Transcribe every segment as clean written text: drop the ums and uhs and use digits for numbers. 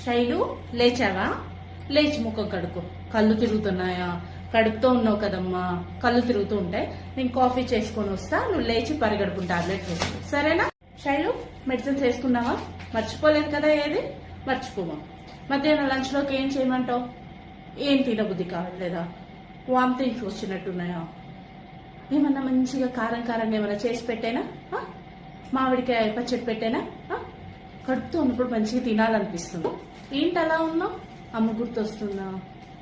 శైలు, లేచావా? లేచి ముఖం కడుక్కో. కళ్ళు తిరుగుతున్నాయా? కడుపుతో ఉన్నావు కదమ్మా, కళ్ళు తిరుగుతూ ఉంటాయి. నేను కాఫీ చేసుకొని వస్తా, నువ్వు లేచి పరిగడుపుని టాబ్లెట్ వేసుకో, సరేనా? శైలు, మెడిసిన్స్ వేసుకున్నావా? మర్చిపోలేదు కదా ఏది? మర్చిపోమా. మధ్యాహ్నం లంచ్ లోకి ఏం చేయమంటావు? ఏం తినబుద్ధి కావట్లేదా? వామిటింగ్స్ వచ్చినట్టున్నాయా? ఏమన్నా మంచిగా కారం కారంగా ఏమైనా చేసి పెట్టేనా? మామిడికాయ పచ్చడి పెట్టేనా? కడుపుతో ఉన్నప్పుడు మంచిగా తినాలనిపిస్తుంది. ఏంటి అలా ఉన్నావు? అమ్మ గుర్తొస్తుందా?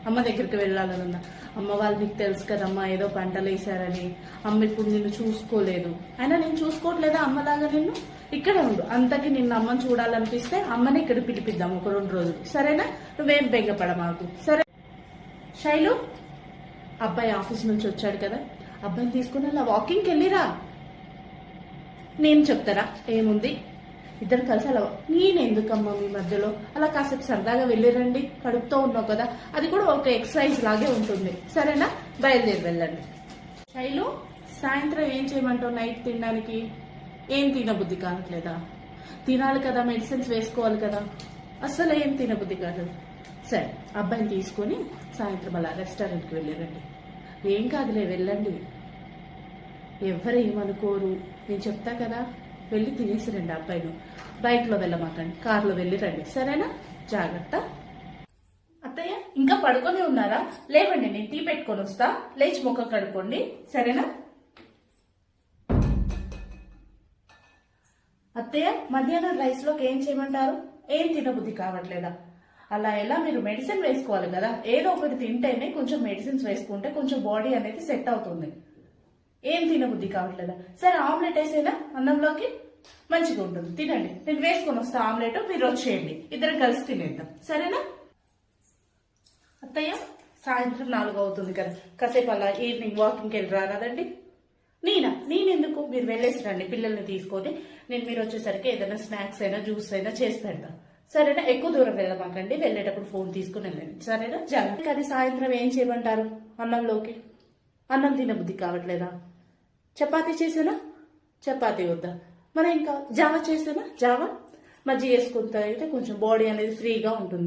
అమ్మ దగ్గరికి వెళ్ళాలనుందా? అమ్మ వాళ్ళు నీకు తెలుసు కదమ్మా, ఏదో పంటలు వేసారని. అమ్మ ఇప్పుడు నిన్ను చూసుకోలేదు. అయినా నేను చూసుకోవట్లేదా అమ్మలాగా? నిన్ను ఇక్కడే ఉండు. అంతకి నిన్ను అమ్మని చూడాలనిపిస్తే అమ్మని ఇక్కడ పిలిపిద్దాం ఒక 2 రోజులు, సరేనా? నువ్వేం బెంగపడ మాకు, సరే? శైలు, అబ్బాయి ఆఫీస్ నుంచి వచ్చాడు కదా, అబ్బాయిని తీసుకుని అలా వాకింగ్కి వెళ్ళిరా. నేను చెప్తారా? ఏముంది, ఇద్దరు కలిసి అలా. నేనెందుకమ్మా మీ మధ్యలో? అలా కాసేపు సరదాగా వెళ్ళిరండి. కడుపుతో ఉన్నావు కదా, అది కూడా ఒక ఎక్సర్సైజ్ లాగే ఉంటుంది, సరేనా? బయలుదేరి వెళ్ళండి. శైలు, సాయంత్రం ఏం చేయమంటావు నైట్ తినడానికి? ఏం తినబుద్ధి కావట్లేదా? తినాలి కదా, మెడిసిన్స్ వేసుకోవాలి కదా, అస్సలు ఏం తినబుద్ధి కాదు. సరే, అబ్బాయిని తీసుకొని సాయంత్రం అలా రెస్టారెంట్కి వెళ్ళిరండి. ఏం కాదులే, వెళ్ళండి. ఎవరు ఏమనుకోరు, నేను చెప్తా కదా. వెళ్ళి తినేసి రండి. అబ్బాయిను బైక్లో వెళ్ళమాకండి, కార్లో వెళ్ళి రండి, సరేనా? జాగ్రత్త. అత్తయ్య, ఇంకా పడుకొని ఉన్నారా? లేవండి, నేను టీ పెట్టుకొని వస్తా. లేచి ముఖం కడుక్కోండి, సరేనా? అత్తయ్య, మధ్యాహ్నం రైస్ లోకి ఏం చేయమంటారు? ఏం తినబుద్ధి కావట్లేదా? అలా ఎలా? మీరు మెడిసిన్ వేసుకోవాలి కదా, ఏదో ఒకటి తింటేనే కొంచెం మెడిసిన్స్ వేసుకుంటే కొంచెం బాడీ అనేది సెట్ అవుతుంది. ఏం తినబుద్ధి కావట్లేదా? సరే, ఆమ్లెట్ వేసేనా అన్నంలోకి? మంచిగా ఉంటుంది, తినండి. నేను వేసుకొని వస్తా ఆమ్లెట్, మీరు వచ్చేయండి, ఇద్దరం కలిసి తినేద్దాం, సరేనా? అత్తయ్య, సాయంత్రం 4 అవుతుంది కదా, కాసేపు అలా ఈవినింగ్ వాకింగ్కి వెళ్ళి రాదండి? నేనెందుకు? మీరు వెళ్ళేసి రండి పిల్లల్ని తీసుకొని. మీరు వచ్చేసరికి ఏదైనా స్నాక్స్ అయినా జ్యూస్ అయినా చేసి పెడతాం, సరేనా? ఎక్కువ దూరం వెళ్ళమాకండి, వెళ్ళేటప్పుడు ఫోన్ తీసుకుని వెళ్ళండి, సరేనా? జాగ్రత్త. అది సాయంత్రం ఏం చేయమంటారు అన్నంలోకి? అన్నం తినబుద్ధి కావట్లేదా? చపాతీ చేసేనా? చపాతీ వద్దా? మరి ఇంకా జావా చేసేనా? జావా మజ్జిగ వేసుకుని తాగితే కొంచెం బాడీ అనేది ఫ్రీగా ఉంటుంది.